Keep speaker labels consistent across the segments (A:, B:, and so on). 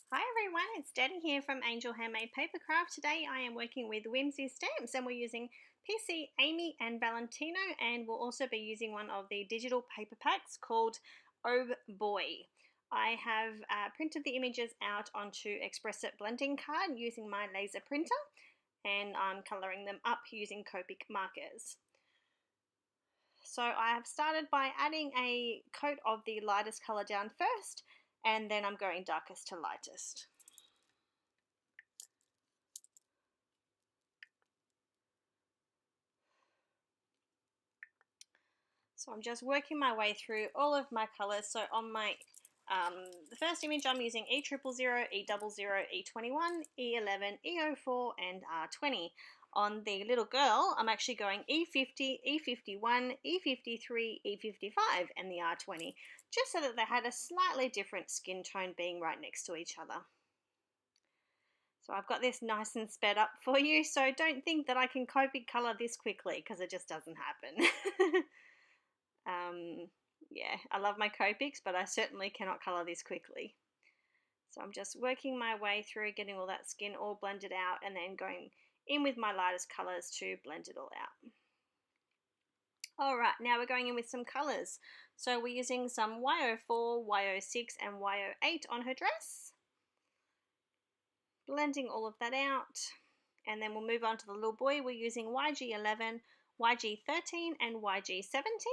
A: Hi everyone, it's Daddy here from Angel Handmade Papercraft. Today I am working with Whimsy stamps and we're using PC, Aimee and Valentino, and we'll also be using one of the digital paper packs called Oh Boy. I have printed the images out onto Express-It blending card using my laser printer, and I'm colouring them up using Copic markers. So I have started by adding a coat of the lightest colour down first, and then I'm going darkest to lightest. So I'm just working my way through all of my colours. So on my the first image I'm using E0000, E00, E21, E11, E04 and R20. On the little girl I'm actually going E50, E51, E53, E55 and the R20, just so that they had a slightly different skin tone being right next to each other. So I've got this nice and sped up for you, so don't think that I can Copic colour this quickly because it just doesn't happen. Yeah, I love my Copics, but I certainly cannot colour this quickly. So I'm just working my way through, getting all that skin all blended out, and then going in with my lightest colours to blend it all out. Alright, now we're going in with some colours. So we're using some Y04, Y06 and Y08 on her dress. Blending all of that out. And then we'll move on to the little boy. We're using YG11, YG13 and YG17.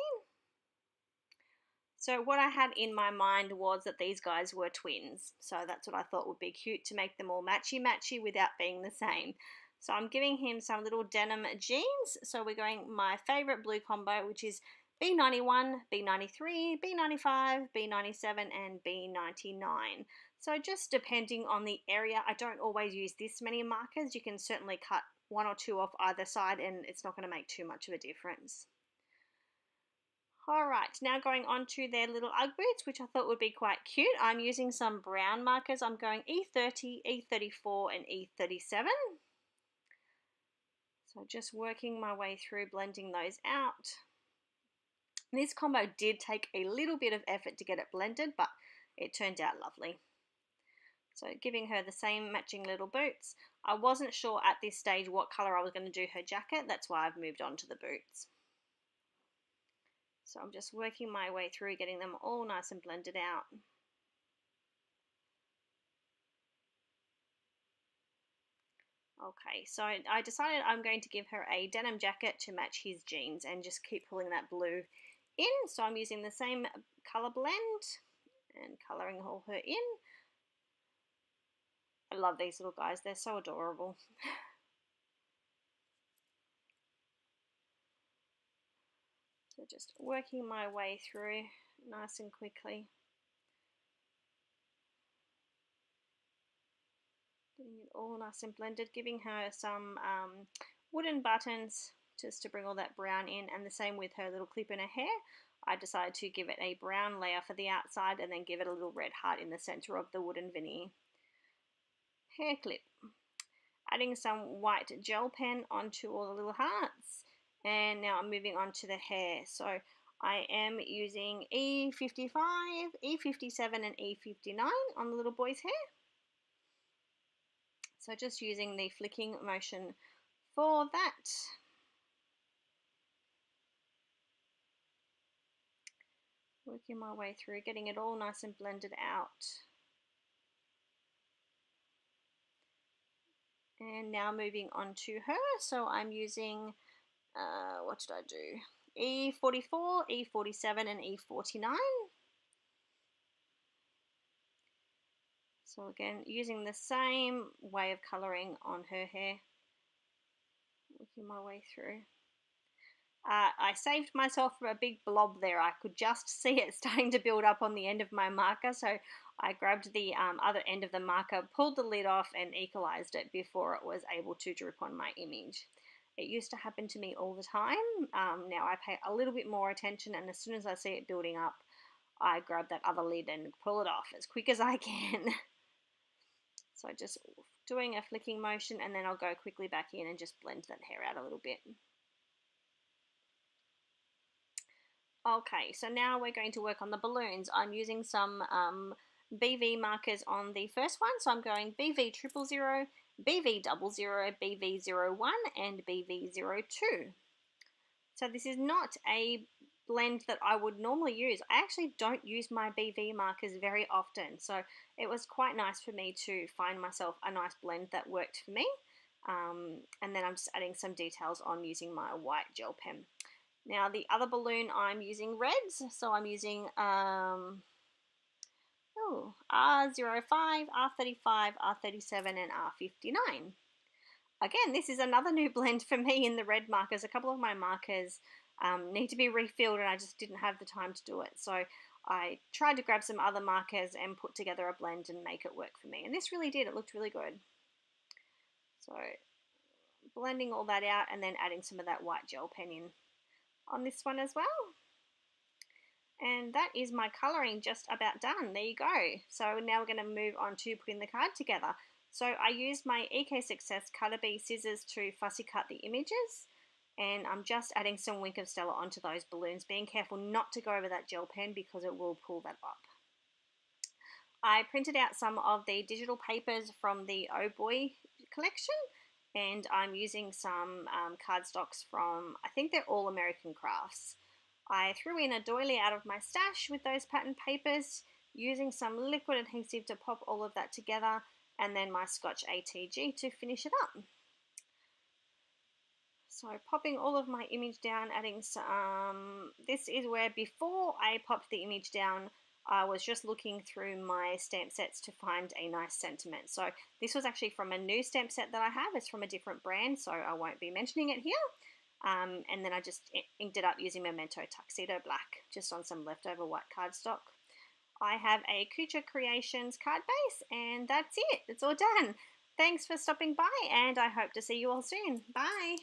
A: So what I had in my mind was that these guys were twins. So that's what I thought would be cute, to make them all matchy-matchy without being the same. So I'm giving him some little denim jeans. So we're going my favourite blue combo, which is B91, B93, B95, B97 and B99. So just depending on the area, I don't always use this many markers. You can certainly cut one or two off either side and it's not going to make too much of a difference. Alright, now going on to their little Ugg boots, which I thought would be quite cute. I'm using some brown markers. I'm going E30, E34 and E37. So just working my way through, blending those out. This combo did take a little bit of effort to get it blended, but it turned out lovely. So giving her the same matching little boots. I wasn't sure at this stage what colour I was going to do her jacket. That's why I've moved on to the boots. So I'm just working my way through, getting them all nice and blended out. Okay, so I decided I'm going to give her a denim jacket to match his jeans and just keep pulling that blue in. So I'm using the same colour blend and colouring all her in. I love these little guys, they're so adorable. So just working my way through nice and quickly. Getting it all nice and blended, giving her some wooden buttons just to bring all that brown in, and the same with her little clip in her hair. I decided to give it a brown layer for the outside and then give it a little red heart in the center of the wooden veneer. Hair clip. Adding some white gel pen onto all the little hearts, and now I'm moving on to the hair. So I am using E55, E57 and E59 on the little boy's hair. So just using the flicking motion for that. Working my way through, getting it all nice and blended out. And now moving on to her. So I'm using, what did I do? E44, E47 and E49. So again, using the same way of colouring on her hair. Working my way through. I saved myself from a big blob there. I could just see it starting to build up on the end of my marker, so I grabbed the other end of the marker, pulled the lid off and equalized it before it was able to drip on my image. It used to happen to me all the time. Now I pay a little bit more attention, and as soon as I see it building up, I grab that other lid and pull it off as quick as I can. So just doing a flicking motion, and then I'll go quickly back in and just blend that hair out a little bit. Okay, so now we're going to work on the balloons. I'm using some BV markers on the first one. So I'm going BV000, BV00, BV01 and BV02. So this is not a blend that I would normally use. I actually don't use my BV markers very often, so it was quite nice for me to find myself a nice blend that worked for me. And then I'm just adding some details on using my white gel pen. Now the other balloon, I'm using reds, so I'm using R05, R35, R37 and R59. Again, this is another new blend for me in the red markers. A couple of my markers need to be refilled and I just didn't have the time to do it. So I tried to grab some other markers and put together a blend and make it work for me. And this really did. It looked really good. So blending all that out and then adding some of that white gel pen in on this one as well. And that is my colouring just about done. There you go. So now we're going to move on to putting the card together. So I used my EK Success Cutter Bee scissors to fussy cut the images, and I'm just adding some Wink of Stella onto those balloons, being careful not to go over that gel pen because it will pull that up. I printed out some of the digital papers from the Oh Boy collection, and I'm using some cardstocks from, I think they're all American Crafts. I threw in a doily out of my stash with those pattern papers, using some liquid adhesive to pop all of that together, and then my Scotch ATG to finish it up. So popping all of my image down, adding some, this is where before I popped the image down, I was just looking through my stamp sets to find a nice sentiment. So this was actually from a new stamp set that I have. It's from a different brand, so I won't be mentioning it here. And then I just inked it up using Memento Tuxedo Black, just on some leftover white cardstock. I have a Couture Creations card base, and that's it. It's all done. Thanks for stopping by, and I hope to see you all soon. Bye.